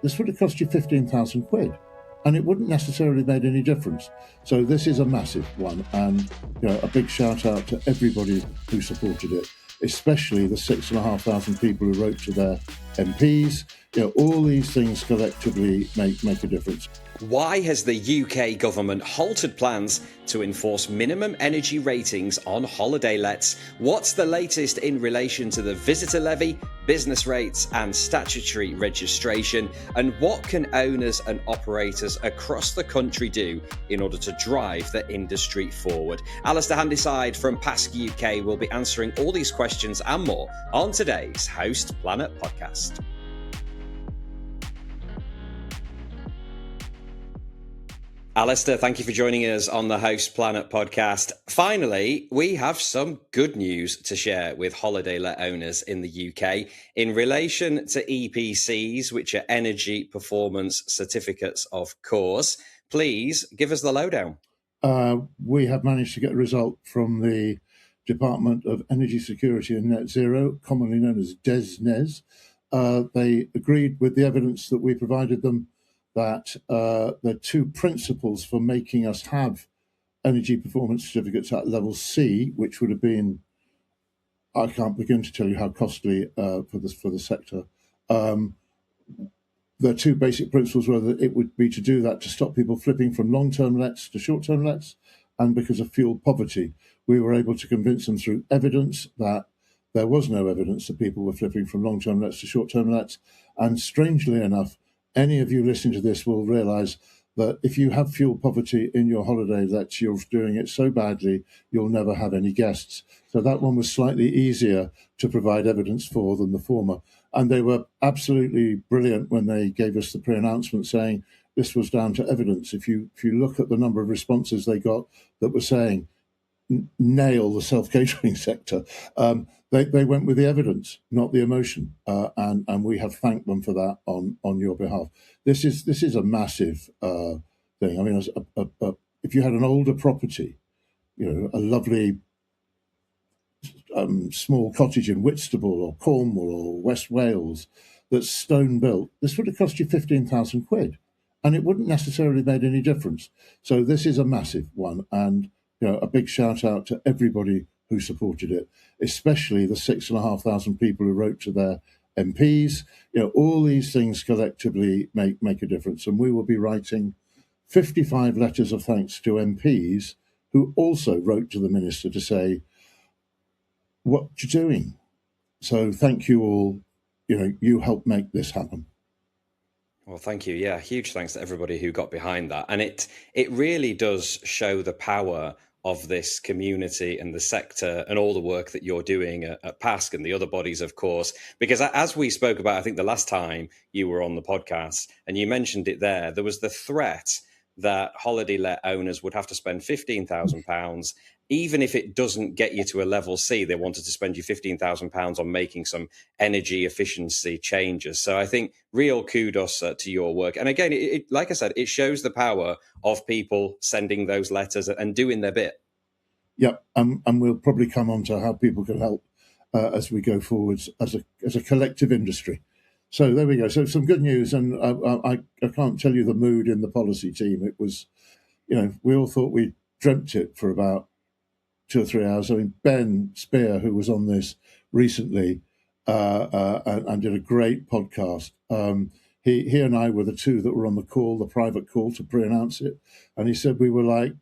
this would have cost you 15,000 quid. And it wouldn't necessarily have made any difference. So this is a massive one, and a big shout out to everybody who supported it, especially the 6,500 people who wrote to their MPs. All these things collectively make a difference. Why has the UK government halted plans to enforce minimum energy ratings on holiday lets? What's the latest in relation to the visitor levy, business rates and statutory registration? And what can owners and operators across the country do in order to drive the industry forward? Alistair Handyside from PASC UK will be answering all these questions and more on today's Host Planet podcast. Alistair, thank you for joining us on the Host Planet podcast. Finally, we have some good news to share with holiday let owners in the UK in relation to EPCs, which are Energy Performance Certificates, of course. Please give us the lowdown. We have managed to get a result from the Department of Energy Security and Net Zero, commonly known as DESNZ. They agreed with the evidence that we provided them that the two principles for making us have energy performance certificates at level C, which would have been, I can't begin to tell you how costly for the sector. The two basic principles were that it would be to do that to stop people flipping from long-term lets to short-term lets, and because of fuel poverty, we were able to convince them through evidence that there was no evidence that people were flipping from long-term lets to short-term lets. And strangely enough, any of you listening to this will realise that if you have fuel poverty in your holiday lets, you're doing it so badly, you'll never have any guests. So that one was slightly easier to provide evidence for than the former. And they were absolutely brilliant when they gave us the pre-announcement saying this was down to evidence. If you look at the number of responses they got that were saying, nail the self-catering sector, they went with the evidence, not the emotion, and we have thanked them for that on your behalf. This is a massive thing. I mean, if you had an older property, a lovely small cottage in Whitstable or Cornwall or West Wales that's stone built, this would have cost you 15,000 quid, and it wouldn't necessarily have made any difference. So this is a massive one, and a big shout out to everybody who supported it, especially the 6,500 people who wrote to their MPs. All these things collectively make a difference. And we will be writing 55 letters of thanks to MPs who also wrote to the minister to say, what you're doing. So thank you all. You helped make this happen. Well, thank you. Yeah, huge thanks to everybody who got behind that. And it really does show the power of this community and the sector and all the work that you're doing at PASC and the other bodies, of course, because as we spoke about, I think the last time you were on the podcast and you mentioned it there was the threat that holiday let owners would have to spend £15,000. Even if it doesn't get you to a level C, they wanted to spend you £15,000 on making some energy efficiency changes. So I think real kudos to your work. And again, it, like I said, it shows the power of people sending those letters and doing their bit. Yep, and we'll probably come on to how people can help as we go forwards as a collective industry. So there we go. So some good news, and I can't tell you the mood in the policy team. It was, we all thought we dreamt it for about 2 or 3 hours. I mean, Ben Spear, who was on this recently and did a great podcast, he and I were the two that were on the private call to pre-announce it. And he said we were like,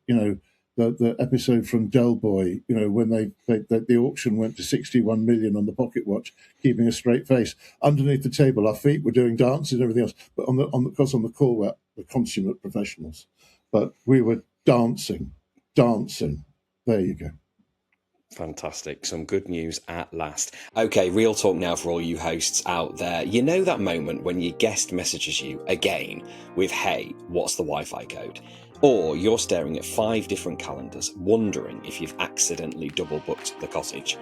the episode from Del Boy, when the auction went to 61 million on the pocket watch, keeping a straight face. Underneath the table, our feet were doing dances and everything else. But on the call were the consummate professionals. But we were dancing. There you go. Fantastic. Some good news at last. Okay, real talk now for all you hosts out there. You know that moment when your guest messages you again with, hey, what's the Wi-Fi code? Or you're staring at 5 different calendars, wondering if you've accidentally double booked the cottage.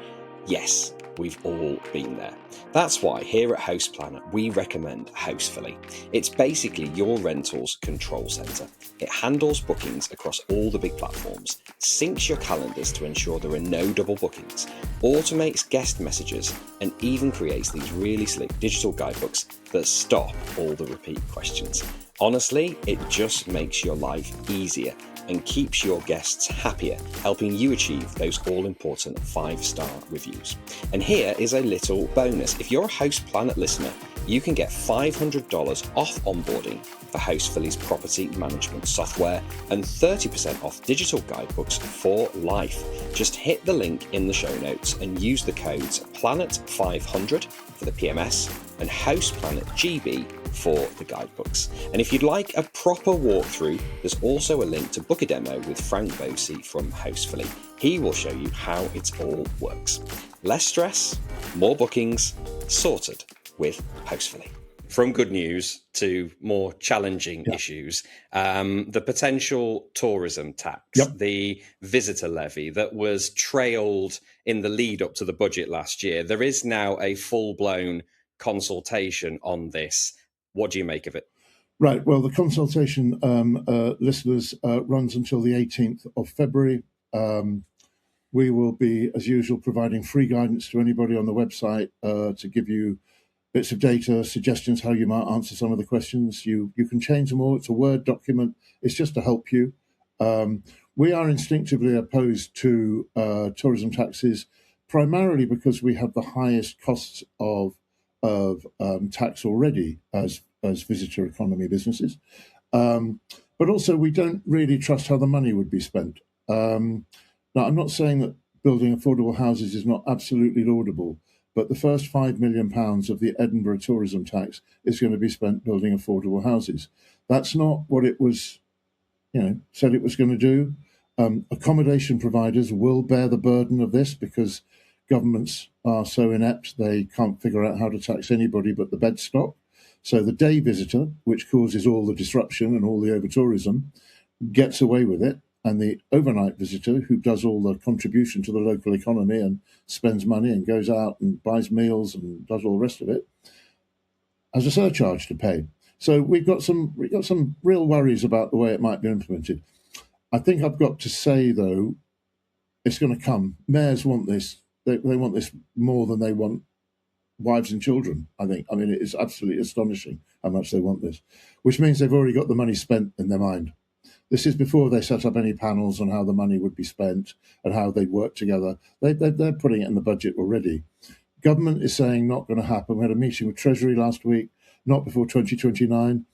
Yes, We've all been there. That's why here at House Planner we recommend Hostfully. It's basically your rentals control centre. It handles bookings across all the big platforms, syncs your calendars to ensure there are no double bookings, automates guest messages, and even creates these really slick digital guidebooks that stop all the repeat questions. Honestly, it just makes your life easier and keeps your guests happier, helping you achieve those all-important 5-star reviews. And here is a little bonus. If you're a House Planet listener, you can get $500 off onboarding for Hostfully's property management software and 30% off digital guidebooks for life. Just hit the link in the show notes and use the codes PLANET500 for the PMS and HousePlanetGB for the guidebooks. And if you'd like a proper walkthrough, there's also a link to book a demo with Frank Bosey from Hostfully. He will show you how it all works. Less stress, more bookings, sorted with Hostfully. From good news to more challenging issues, the potential tourism tax, the visitor levy that was trailed in the lead up to the budget last year. There is now a full-blown consultation on this. What do you make of it? Right. Well, the consultation, listeners, runs until the 18th of February. We will be, as usual, providing free guidance to anybody on the website to give you bits of data, suggestions how you might answer some of the questions. You can change them all. It's a Word document. It's just to help you. We are instinctively opposed to tourism taxes, primarily because we have the highest costs of tax already as visitor economy businesses. But also we don't really trust how the money would be spent. Now, I'm not saying that building affordable houses is not absolutely laudable, but the first £5 million of the Edinburgh tourism tax is going to be spent building affordable houses. That's not what it was, said it was going to do. Accommodation providers will bear the burden of this because governments are so inept they can't figure out how to tax anybody but the bed stock. So the day visitor, which causes all the disruption and all the over-tourism, gets away with it. And the overnight visitor, who does all the contribution to the local economy and spends money and goes out and buys meals and does all the rest of it, has a surcharge to pay. So we've got some real worries about the way it might be implemented. I think I've got to say, though, it's going to come. Mayors want this. They want this more than they want wives and children, I think. I mean, it is absolutely astonishing how much they want this, which means they've already got the money spent in their mind. This is before they set up any panels on how the money would be spent and how they'd work together. They're putting it in the budget already. Government is saying not going to happen. We had a meeting with Treasury last week, not before 2029.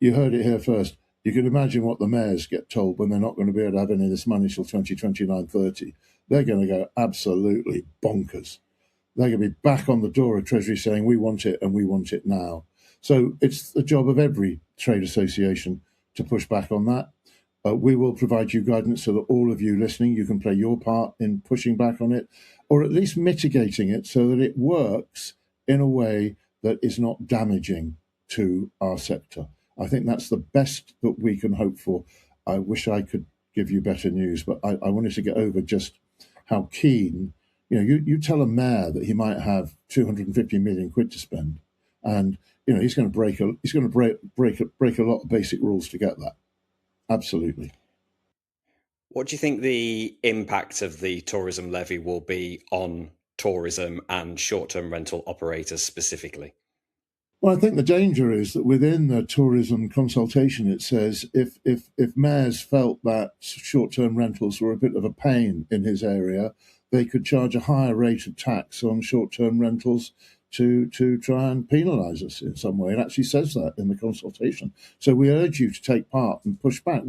You heard it here first. You can imagine what the mayors get told when they're not going to be able to have any of this money till 2029-30. They're going to go absolutely bonkers. They're going to be back on the door of Treasury saying, we want it and we want it now. So it's the job of every trade association to push back on that. We will provide you guidance so that all of you listening, you can play your part in pushing back on it, or at least mitigating it so that it works in a way that is not damaging to our sector. I think that's the best that we can hope for. I wish I could give you better news, but I wanted to get over just how keen, you tell a mayor that he might have 250 million quid to spend, and he's going to break a lot of basic rules to get that. Absolutely. What do you think the impact of the tourism levy will be on tourism and short-term rental operators specifically? Well, I think the danger is that within the tourism consultation, it says if mayors felt that short-term rentals were a bit of a pain in his area, they could charge a higher rate of tax on short-term rentals to try and penalise us in some way. It actually says that in the consultation. So we urge you to take part and push back.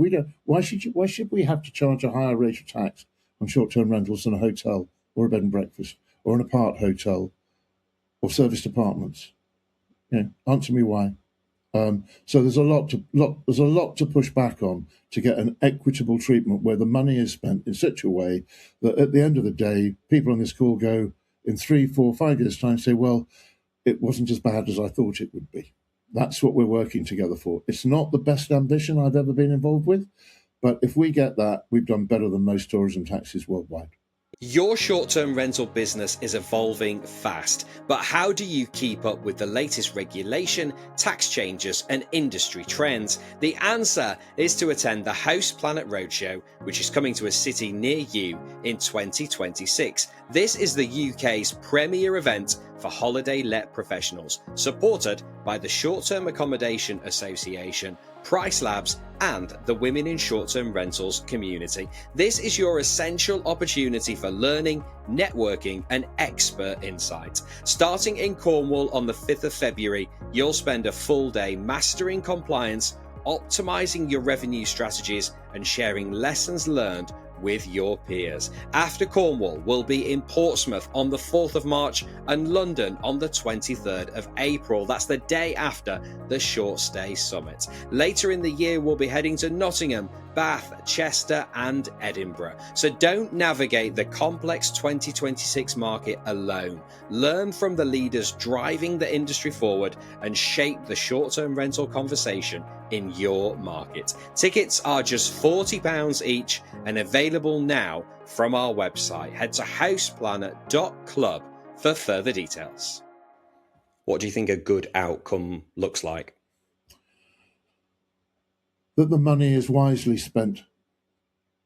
Why should we have to charge a higher rate of tax on short-term rentals than a hotel or a bed and breakfast or an apart hotel or serviced apartments? Answer me why. So there's a lot to push back on to get an equitable treatment where the money is spent in such a way that at the end of the day, people on this call go in 3, 4, 5 years' time say, well, it wasn't as bad as I thought it would be. That's what we're working together for. It's not the best ambition I've ever been involved with, but if we get that, we've done better than most tourism taxes worldwide. Your short-term rental business is evolving fast, but how do you keep up with the latest regulation, tax changes, and industry trends? The answer is to attend the House Planet Roadshow, which is coming to a city near you in 2026. This is the UK's premier event for holiday let professionals, supported by the Short-Term Accommodation Association, Price Labs, and the Women in Short-Term Rentals community. This is your essential opportunity for learning, networking, and expert insight. Starting in Cornwall on the 5th of February, you'll spend a full day mastering compliance, optimizing your revenue strategies, and sharing lessons learned with your peers. After Cornwall, we'll be in Portsmouth on the 4th of March and London on the 23rd of April. That's the day after the Short Stay Summit. Later in the year, we'll be heading to Nottingham, Bath, Chester, and Edinburgh. So don't navigate the complex 2026 market alone. Learn from the leaders driving the industry forward and shape the short-term rental conversation in your market. Tickets are just £40 each and available now from our website. Head to houseplanet.club for further details. What do you think a good outcome looks like? That the money is wisely spent.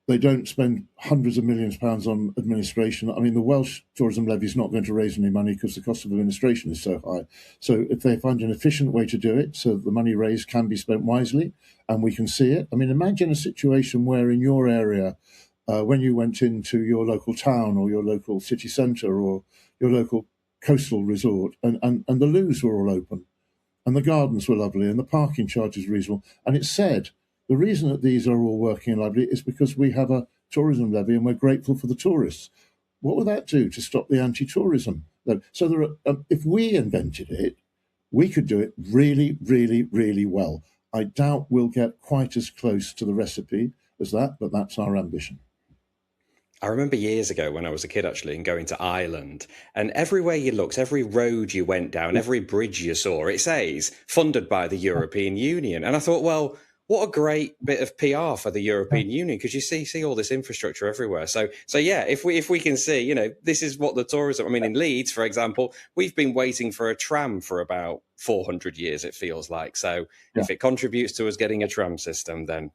They don't spend hundreds of millions of pounds on administration. I mean, the Welsh tourism levy is not going to raise any money because the cost of administration is so high. So if they find an efficient way to do it so that the money raised can be spent wisely and we can see it. I mean, imagine a situation where in your area, when you went into your local town or your local city centre or your local coastal resort and the loos were all open and the gardens were lovely and the parking charges reasonable. And it said, the reason that these are all working lovely is because we have a tourism levy and we're grateful for the tourists. What would that do to stop the anti-tourism? So there are, if we invented it, we could do it really, really, really well. I doubt we'll get quite as close to the recipe as that, but that's our ambition. I remember years ago when I was a kid actually and going to Ireland, and everywhere you looked, every road you went down, every bridge you saw, it says funded by the European Union. And I thought, well, what a great bit of PR for the European Union, because you see all this infrastructure everywhere. So yeah, if we can see, this is what the tourism. I mean, in Leeds, for example, we've been waiting for a tram for about 400 years. It feels like. So if it contributes to us getting a tram system, then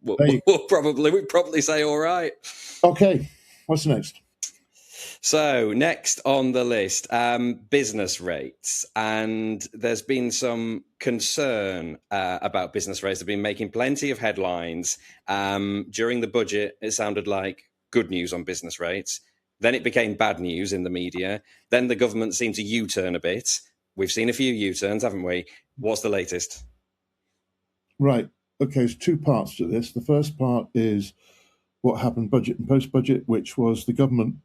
we'll probably say all right. Okay, what's next? So next on the list, business rates, and there's been some concern about business rates. They've been making plenty of headlines. During the budget, it sounded like good news on business rates. Then it became bad news in the media. Then the government seemed to U-turn a bit. We've seen a few U-turns, haven't we? What's the latest? Right. Okay, there's two parts to this. The first part is what happened budget and post-budget, which was the government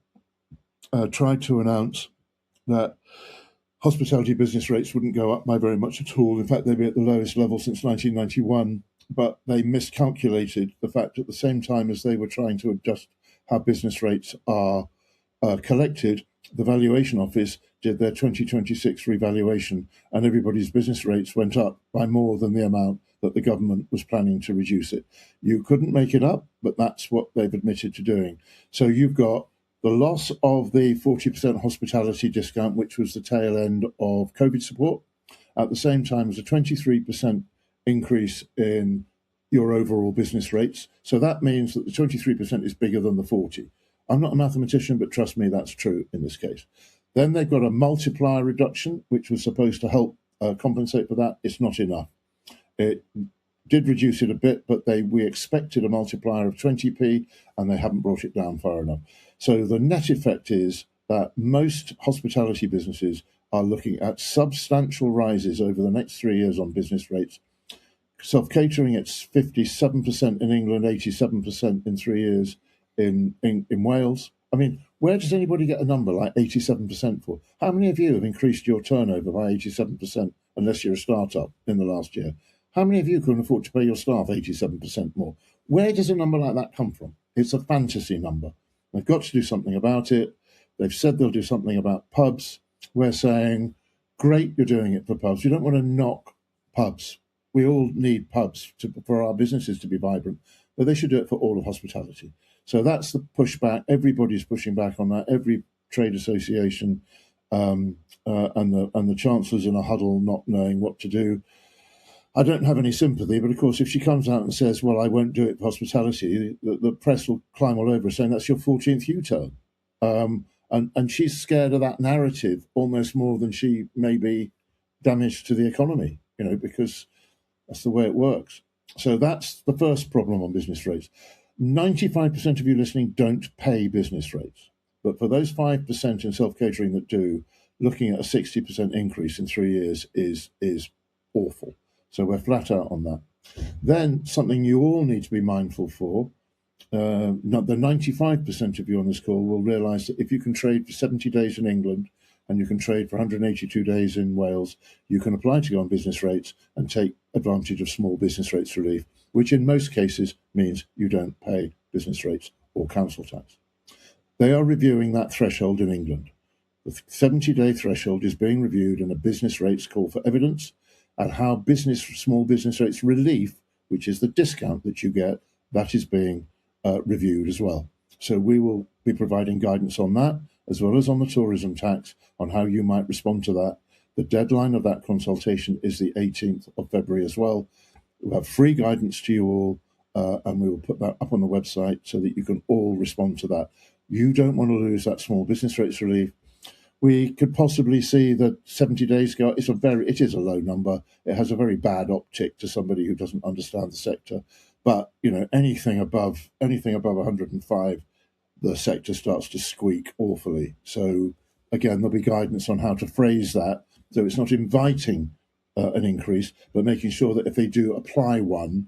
tried to announce that hospitality business rates wouldn't go up by very much at all. In fact, they'd be at the lowest level since 1991, but they miscalculated the fact at the same time as they were trying to adjust how business rates are collected, the Valuation Office did their 2026 revaluation and everybody's business rates went up by more than the amount that the government was planning to reduce it. You couldn't make it up, but that's what they've admitted to doing. So you've got the loss of the 40% hospitality discount, which was the tail end of COVID support, at the same time as a 23% increase in your overall business rates. So that means that the 23% is bigger than the 40. I'm not a mathematician, but trust me, that's true in this case. Then they've got a multiplier reduction, which was supposed to help compensate for that. It's not enough. It did reduce it a bit, but we expected a multiplier of 20p, and they haven't brought it down far enough. So the net effect is that most hospitality businesses are looking at substantial rises over the next 3 years on business rates. Self-catering, it's 57% in England, 87% in 3 years in Wales. I mean, where does anybody get a number like 87% for? How many of you have increased your turnover by 87% unless you're a startup in the last year? How many of you can afford to pay your staff 87% more? Where does a number like that come from? It's a fantasy number. They've got to do something about it. They've said they'll do something about pubs. We're saying, great, you're doing it for pubs. You don't want to knock pubs. We all need pubs for our businesses to be vibrant, but they should do it for all of hospitality. So that's the pushback. Everybody's pushing back on that. Every trade association and the chancellors in a huddle, not knowing what to do. I don't have any sympathy, but of course, if she comes out and says, "Well, I won't do it for hospitality," the press will climb all over her, saying that's your 14th U-turn. And she's scared of that narrative almost more than she may be damaged to the economy, because that's the way it works. So that's the first problem on business rates. 95% of you listening don't pay business rates. But for those 5% in self-catering that do, looking at a 60% increase in 3 years is awful. So we're flat out on that. Then something you all need to be mindful for, the 95% of you on this call will realise that if you can trade for 70 days in England and you can trade for 182 days in Wales, you can apply to go on business rates and take advantage of small business rates relief, which in most cases means you don't pay business rates or council tax. They are reviewing that threshold in England. The 70-day threshold is being reviewed in a business rates call for evidence, and how small business rates relief, which is the discount that you get, that is being reviewed as well. So we will be providing guidance on that, as well as on the tourism tax, on how you might respond to that. The deadline of that consultation is the 18th of February as well. We'll have free guidance to you all, and we will put that up on the website so that you can all respond to that. You don't want to lose that small business rates relief. We could possibly see that 70 days ago, it is a low number. It has a very bad optic to somebody who doesn't understand the sector. But anything above 105, the sector starts to squeak awfully. So again, there'll be guidance on how to phrase that, so it's not inviting an increase, but making sure that if they do apply one,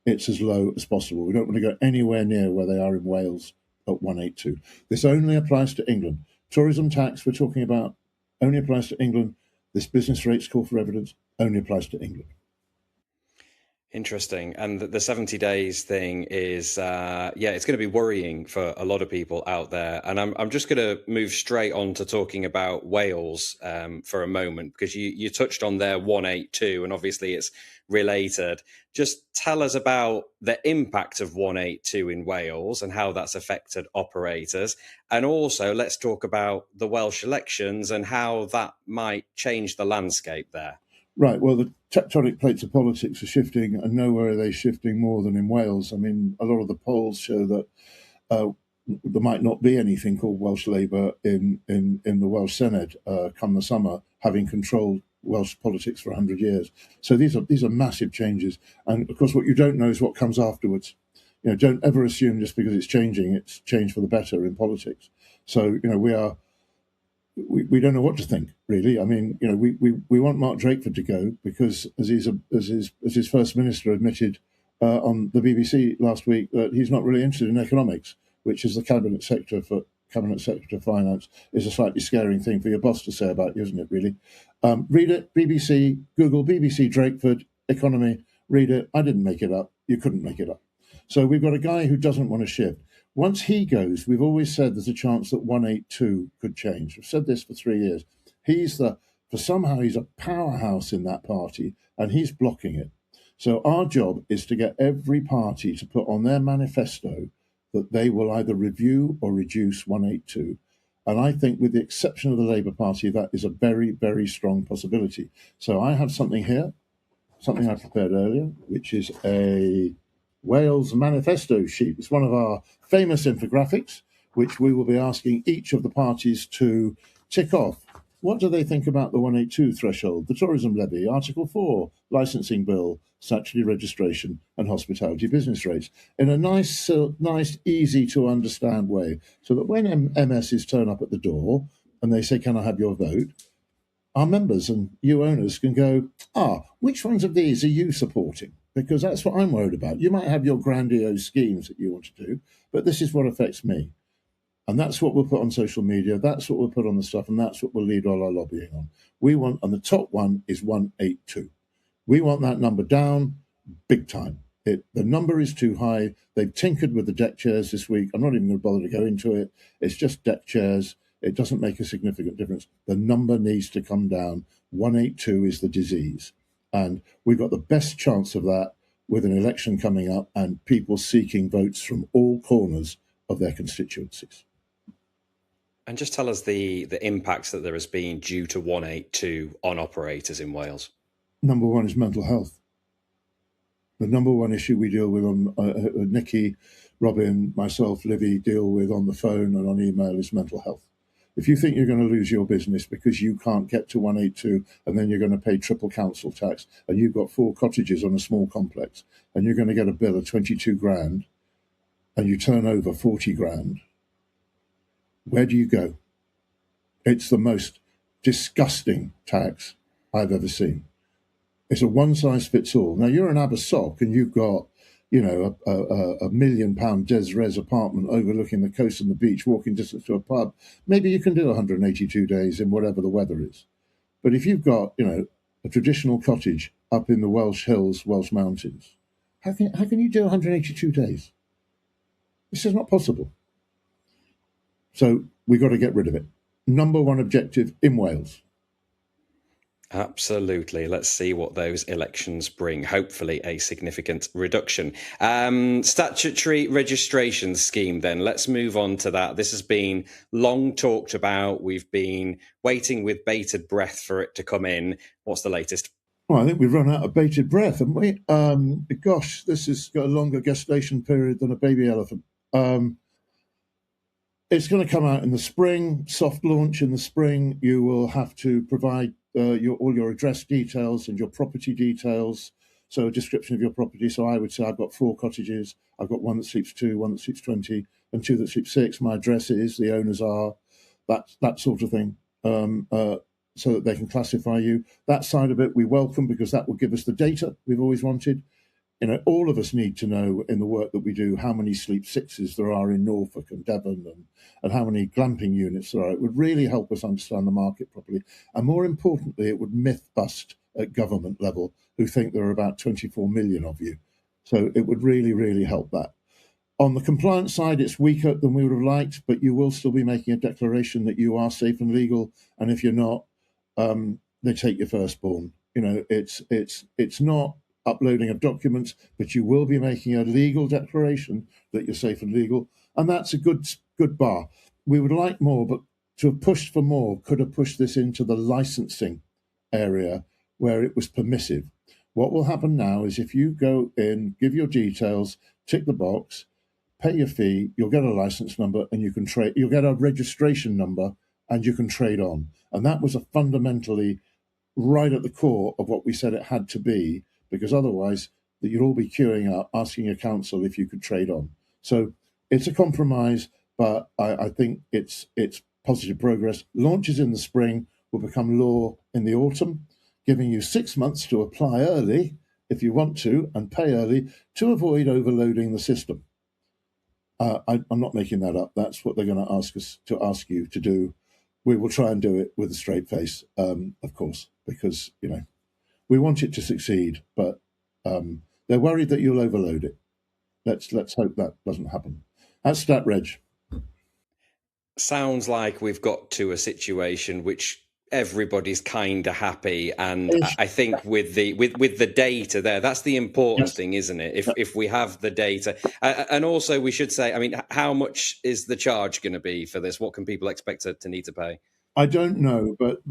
it's as low as possible. We don't want to go anywhere near where they are in Wales at 182. This only applies to England. Tourism tax we're talking about only applies to England. This business rates call for evidence only applies to England. Interesting. And the 70 days thing is, it's going to be worrying for a lot of people out there. And I'm just going to move straight on to talking about Wales for a moment, because you touched on their 182, and obviously it's related. Just tell us about the impact of 182 in Wales and how that's affected operators. And also let's talk about the Welsh elections and how that might change the landscape there. Right. Well, the tectonic plates of politics are shifting, and nowhere are they shifting more than in Wales. I mean, a lot of the polls show that there might not be anything called Welsh Labour in the Welsh Senedd come the summer, having controlled Welsh politics for 100 years. So these are massive changes. And of course, what you don't know is what comes afterwards. Don't ever assume just because it's changed for the better in politics. So we don't know what to think, really. I mean, we want Mark Drakeford to go because, as his first minister admitted on the BBC last week, that he's not really interested in economics, which is the cabinet sector for finance, is a slightly scaring thing for your boss to say about you, isn't it? Really, read it. BBC, Google BBC Drakeford economy. Read it. I didn't make it up. You couldn't make it up. So we've got a guy who doesn't want to shift. Once he goes, we've always said there's a chance that 182 could change. We've said this for 3 years. Somehow he's a powerhouse in that party, and he's blocking it. So our job is to get every party to put on their manifesto that they will either review or reduce 182. And I think, with the exception of the Labour Party, that is a very, very strong possibility. So I have something here, something I prepared earlier, which is a Wales manifesto sheet. It's one of our famous infographics, which we will be asking each of the parties to tick off. What do they think about the 182 threshold, the tourism levy, Article 4, licensing bill, statutory registration, and hospitality business rates, in a nice, easy to understand way, so that when MSs turn up at the door and they say, "Can I have your vote?" our members and you owners can go, which ones of these are you supporting? Because that's what I'm worried about. You might have your grandiose schemes that you want to do, but this is what affects me. And that's what we'll put on social media. That's what we'll put on the stuff. And that's what we'll lead all our lobbying on. And the top one is 182. We want that number down big time. The number is too high. They've tinkered with the deck chairs this week. I'm not even going to bother to go into it. It's just deck chairs. It doesn't make a significant difference. The number needs to come down. 182 is the disease. And we've got the best chance of that with an election coming up and people seeking votes from all corners of their constituencies. And just tell us the impacts that there has been due to 182 on operators in Wales. Number one is mental health. The number one issue we deal with on Nikki, Robin, myself, Livy deal with on the phone and on email is mental health. If you think you're going to lose your business because you can't get to 182 and then you're going to pay triple council tax and you've got 4 cottages on a small complex and you're going to get a bill of 22 grand and you turn over 40 grand, where do you go? It's the most disgusting tax I've ever seen. It's a one-size-fits-all. Now, you're an Abersock and you've got, a £1 million des res apartment overlooking the coast and the beach, walking distance to a pub. Maybe you can do 182 days in whatever the weather is. But if you've got, a traditional cottage up in the Welsh hills, Welsh mountains, how can you do 182 days? This is not possible. So we've got to get rid of it. Number one objective in Wales. Absolutely. Let's see what those elections bring. Hopefully a significant reduction. Statutory registration scheme then. Let's move on to that. This has been long talked about. We've been waiting with bated breath for it to come in. What's the latest? Well, I think we've run out of bated breath, haven't we? Gosh, this has got a longer gestation period than a baby elephant. It's going to come out in the spring, soft launch in the spring. You will have to provide all your address details and your property details, so a description of your property. So I would say I've got 4 cottages. I've got one that sleeps 2, one that sleeps 20, and 2 that sleeps 6. My address is, the owners are, that sort of thing, so that they can classify you. That side of it we welcome because that will give us the data we've always wanted. All of us need to know in the work that we do how many sleep sixes there are in Norfolk and Devon and how many glamping units there are. It would really help us understand the market properly. And more importantly, it would myth bust at government level who think there are about 24 million of you. So it would really, really help that. On the compliance side, it's weaker than we would have liked, but you will still be making a declaration that you are safe and legal. And if you're not, they take your firstborn. It's not uploading of documents, but you will be making a legal declaration that you're safe and legal, and that's a good bar. We would like more, but to have pushed for more could have pushed this into the licensing area where it was permissive. What will happen now is if you go in, give your details, tick the box, pay your fee, you'll get a license number and you can trade. You'll get a registration number and you can trade on. And that was a fundamentally right at the core of what we said it had to be, because otherwise you'd all be queuing up asking your council if you could trade on. So it's a compromise, but I think it's positive progress. Launches in the spring, will become law in the autumn, giving you 6 months to apply early if you want to and pay early to avoid overloading the system. I'm not making that up. That's what they're going to ask you to do. We will try and do it with a straight face, of course, because we want it to succeed, but they're worried that you'll overload it. Let's hope that doesn't happen. That's Stat Reg. Sounds like we've got to a situation which everybody's kind of happy, and I think with the data there, that's the important thing, isn't it? If we have the data, and also we should say, I mean, how much is the charge going to be for this? What can people expect to need to pay? I don't know, but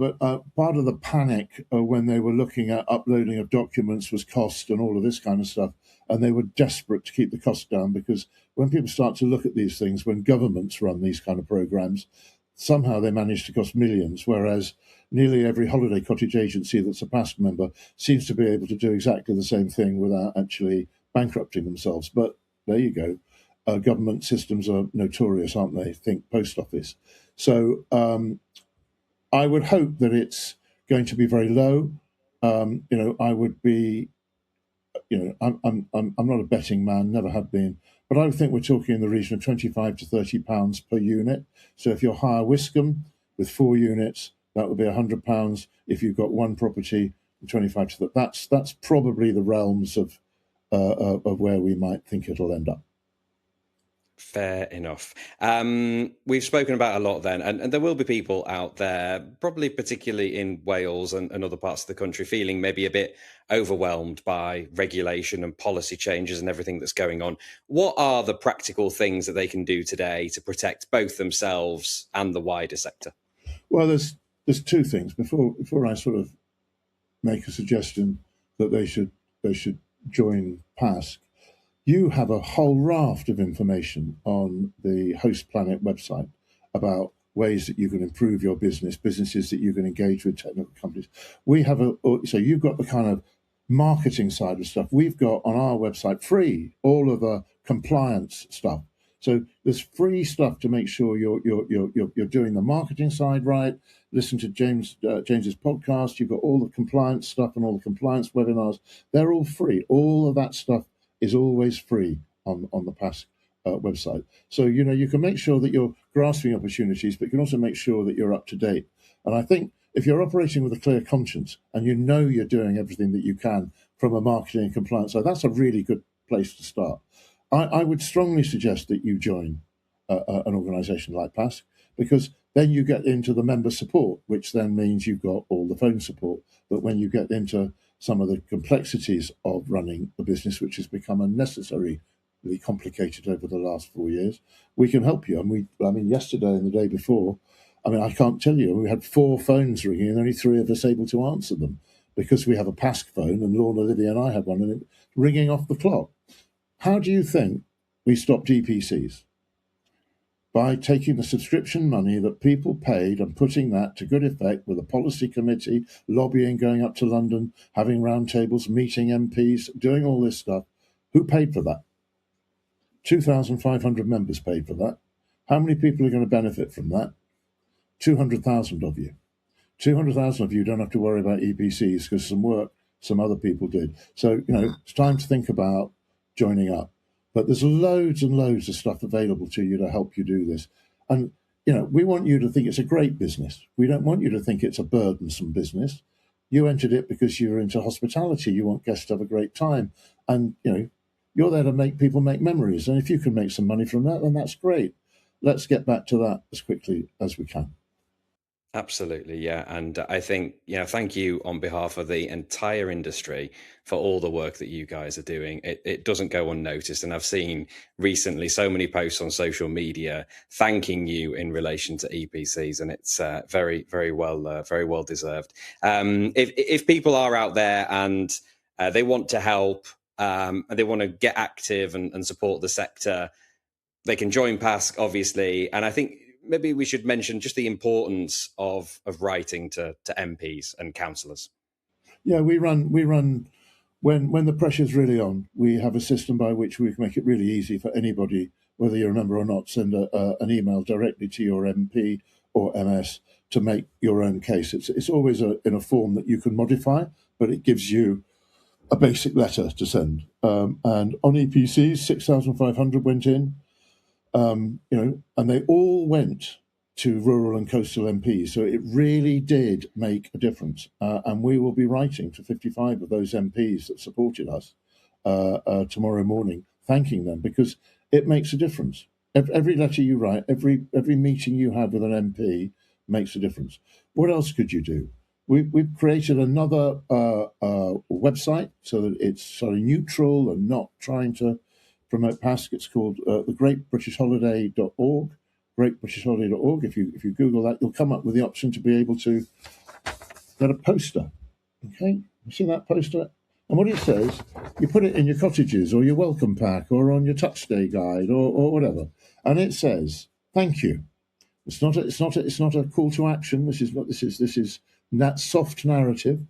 part of the panic when they were looking at uploading of documents was cost and all of this kind of stuff, and they were desperate to keep the cost down, because when people start to look at these things, when governments run these kind of programs, somehow they manage to cost millions, whereas nearly every holiday cottage agency that's a PASC member seems to be able to do exactly the same thing without actually bankrupting themselves. But there you go. Government systems are notorious, aren't they? Think Post Office. So I would hope that it's going to be very low. I would be, I'm not a betting man, never have been, but I would think we're talking in the region of £25 to £30 per unit. So if you're higher Wiscombe with 4 units, that would be £100. If you've got one property, 25 to that. That's probably the realms of where we might think it'll end up. Fair enough. We've spoken about a lot then, and there will be people out there, probably particularly in Wales and other parts of the country, feeling maybe a bit overwhelmed by regulation and policy changes and everything that's going on. What are the practical things that they can do today to protect both themselves and the wider sector? Well, there's two things before I sort of make a suggestion that they should join PASC. You have a whole raft of information on the Host Planet website about ways that you can improve your businesses that you can engage with technical companies. We have so you've got the kind of marketing side of stuff. We've got on our website free all of the compliance stuff. So there's free stuff to make sure you're doing the marketing side right. Listen to James's podcast. You've got all the compliance stuff and all the compliance webinars. They're all free. All of that stuff is always free on the PASC website. So, you can make sure that you're grasping opportunities, but you can also make sure that you're up to date. And I think if you're operating with a clear conscience and you know you're doing everything that you can from a marketing and compliance side, that's a really good place to start. I would strongly suggest that you join an organisation like PASC, because then you get into the member support, which then means you've got all the phone support. But when you get into some of the complexities of running a business, which has become unnecessarily complicated over the last 4 years, we can help you. And yesterday and the day before, I can't tell you, we had 4 phones ringing and only 3 of us able to answer them, because we have a PASC phone, and Lorna, Livy and I had one, and it ringing off the clock. How do you think we stopped EPCs? By taking the subscription money that people paid and putting that to good effect with a policy committee, lobbying, going up to London, having roundtables, meeting MPs, doing all this stuff. Who paid for that? 2,500 members paid for that. How many people are going to benefit from that? 200,000 of you. 200,000 of you don't have to worry about EPCs because some other people did. So, it's time to think about joining up. But there's loads and loads of stuff available to you to help you do this. And, we want you to think it's a great business. We don't want you to think it's a burdensome business. You entered it because you're into hospitality. You want guests to have a great time. And, you're there to make people make memories. And if you can make some money from that, then that's great. Let's get back to that as quickly as we can. Absolutely, yeah. And I think, thank you on behalf of the entire industry for all the work that you guys are doing. It doesn't go unnoticed. And I've seen recently so many posts on social media thanking you in relation to EPCs, and it's very, very well deserved. If people are out there and they want to help, and they want to get active and support the sector, they can join PASC, obviously. And I think maybe we should mention just the importance of writing to MPs and councillors. Yeah, we run when the pressure's really on. We have a system by which we can make it really easy for anybody, whether you're a member or not, send an email directly to your MP or MS to make your own case. It's always in a form that you can modify, but it gives you a basic letter to send. And on EPCs, 6,500 went in. And they all went to rural and coastal MPs. So it really did make a difference. And we will be writing to 55 of those MPs that supported us tomorrow morning, thanking them, because it makes a difference. Every letter you write, every meeting you have with an MP makes a difference. What else could you do? We've created another website so that it's sort of neutral and not trying to promote PASC. It's called thegreatbritishholiday.org, greatbritishholiday.org. If you Google that, you'll come up with the option to be able to get a poster. Okay, you see that poster? And what it says, you put it in your cottages or your welcome pack or on your touch day guide or whatever, and it says, "Thank you." It's not a call to action. This is that soft narrative.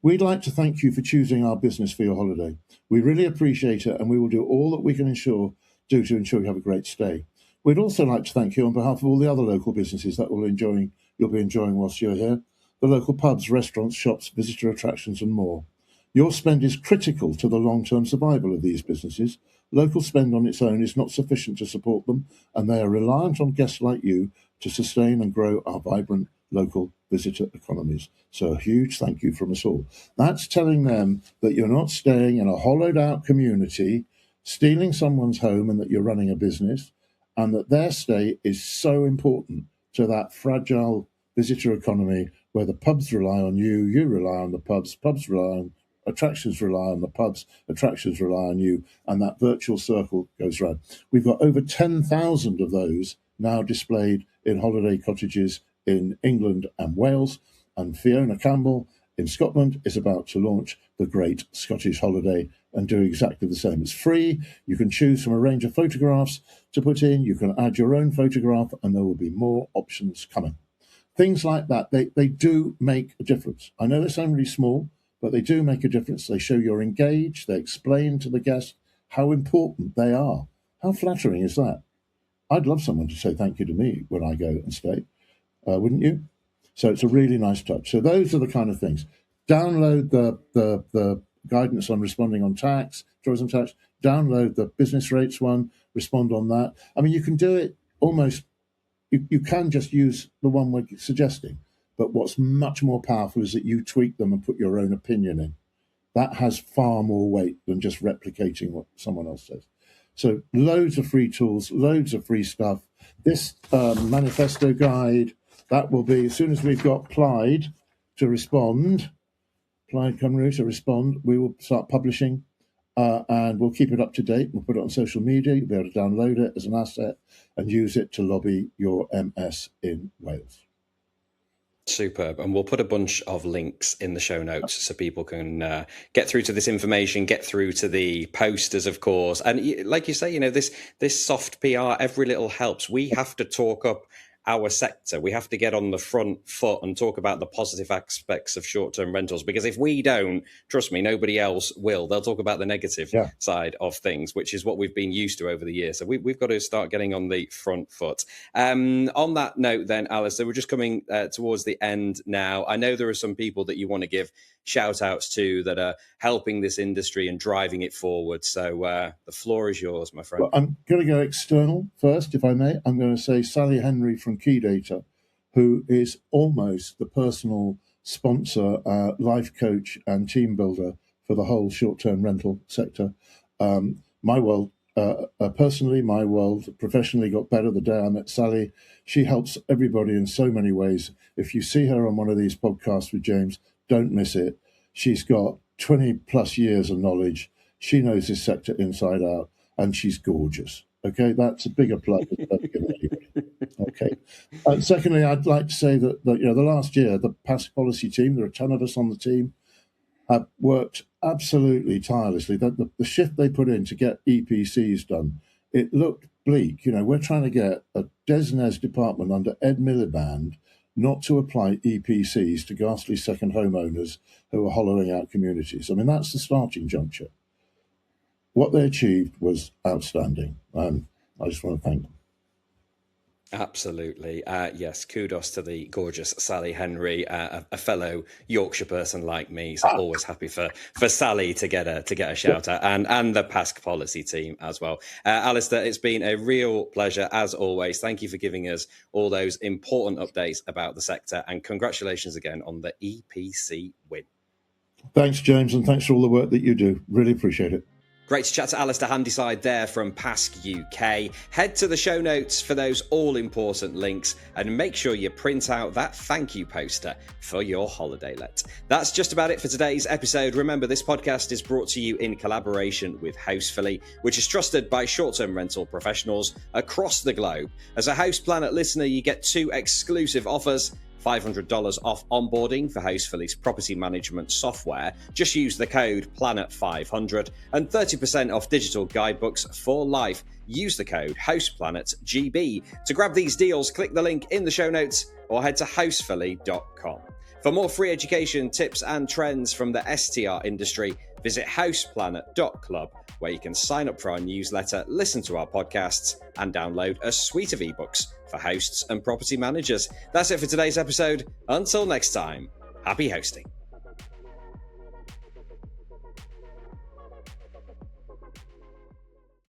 We'd like to thank you for choosing our business for your holiday. We really appreciate it, and we will do all that we can ensure to ensure you have a great stay. We'd also like to thank you on behalf of all the other local businesses that you'll be enjoying whilst you're here. The local pubs, restaurants, shops, visitor attractions, and more. Your spend is critical to the long-term survival of these businesses. Local spend on its own is not sufficient to support them, and they are reliant on guests like you to sustain and grow our vibrant local visitor economies. So a huge thank you from us all. That's telling them that you're not staying in a hollowed out community, stealing someone's home, and that you're running a business. and that their stay is so important to that fragile visitor economy where the pubs rely on you, you rely on the pubs, pubs rely on attractions, rely on the pubs, attractions rely on you, and that virtual circle goes round. We've got over 10,000 of those now displayed in holiday cottages in England and Wales, and Fiona Campbell in Scotland is about to launch the Great Scottish Holiday and do exactly the same. It's free. You can choose from a range of photographs to put in. You can add your own photograph, and there will be more options coming. Things like that, they do make a difference. I know they sound really small, but they do make a difference. They show you're engaged. They explain to the guest how important they are. How flattering is that? I'd love someone to say thank you to me when I go and stay, wouldn't you? So it's a really nice touch. So those are the kind of things. Download the guidance on responding on tax, tourism tax. Download the business rates one, respond on that. I mean, you can do it almost, you can just use the one we're suggesting. But what's much more powerful is that you tweak them and put your own opinion in. That has far more weight than just replicating what someone else says. So loads of free tools, loads of free stuff. This manifesto guide, that will be, as soon as we've got Plaid Cymru to respond, we will start publishing and we'll keep it up to date. We'll put it on social media. You'll be able to download it as an asset and use it to lobby your MS in Wales. Superb. And we'll put a bunch of links in the show notes so people can get through to this information, get through to the posters, of course. And like you say, this soft PR, every little helps. We have to talk up our sector. We have to get on the front foot and talk about the positive aspects of short-term rentals, because if we don't, trust me, nobody else will. They'll talk about the negative side of things, which is what we've been used to over the years. So we've got to start getting on the front foot. On that note then, Alistair, we're just coming towards the end now. I know there are some people that you want to give shout outs to that are helping this industry and driving it forward. So the floor is yours, my friend. Well, I'm going to go external first, if I may. I'm going to say Sally Henry from Key Data, who is almost the personal sponsor, life coach and team builder for the whole short-term rental sector. My world, personally, my world professionally got better the day I met Sally. She helps everybody in so many ways. If you see her on one of these podcasts with James, don't miss it. She's got 20 plus years of knowledge. She knows this sector inside out, and she's gorgeous. Okay, that's a bigger plug than I've ever given anybody. Okay. Secondly, I'd like to say that the last year, the PASC policy team, there are a ton of us on the team, have worked absolutely tirelessly. The shift they put in to get EPCs done, it looked bleak. We're trying to get a DESNES department under Ed Miliband not to apply EPCs to ghastly second homeowners who are hollowing out communities. I mean, that's the starting juncture. What they achieved was outstanding. I just want to thank them. Absolutely. Yes, kudos to the gorgeous Sally Henry, a fellow Yorkshire person like me. So always happy for Sally to get a shout out, and the PASC policy team as well. Alistair, it's been a real pleasure as always. Thank you for giving us all those important updates about the sector, and congratulations again on the EPC win. Thanks, James, and thanks for all the work that you do. Really appreciate it. Great to chat to Alistair Handyside there from PASC UK. Head to the show notes for those all-important links and make sure you print out that thank you poster for your holiday let. That's just about it for today's episode. Remember, this podcast is brought to you in collaboration with Hostfully, which is trusted by short-term rental professionals across the globe. As a House Planet listener, you get 2 exclusive offers. $500 off onboarding for Hostfully's property management software. Just use the code PLANET500, and 30% off digital guidebooks for life. Use the code HostPlanetGB. To grab these deals, click the link in the show notes or head to hostfully.com. For more free education, tips and trends from the STR industry, visit houseplanet.club, where you can sign up for our newsletter, listen to our podcasts, and download a suite of ebooks for hosts and property managers. That's it for today's episode. Until next time, happy hosting.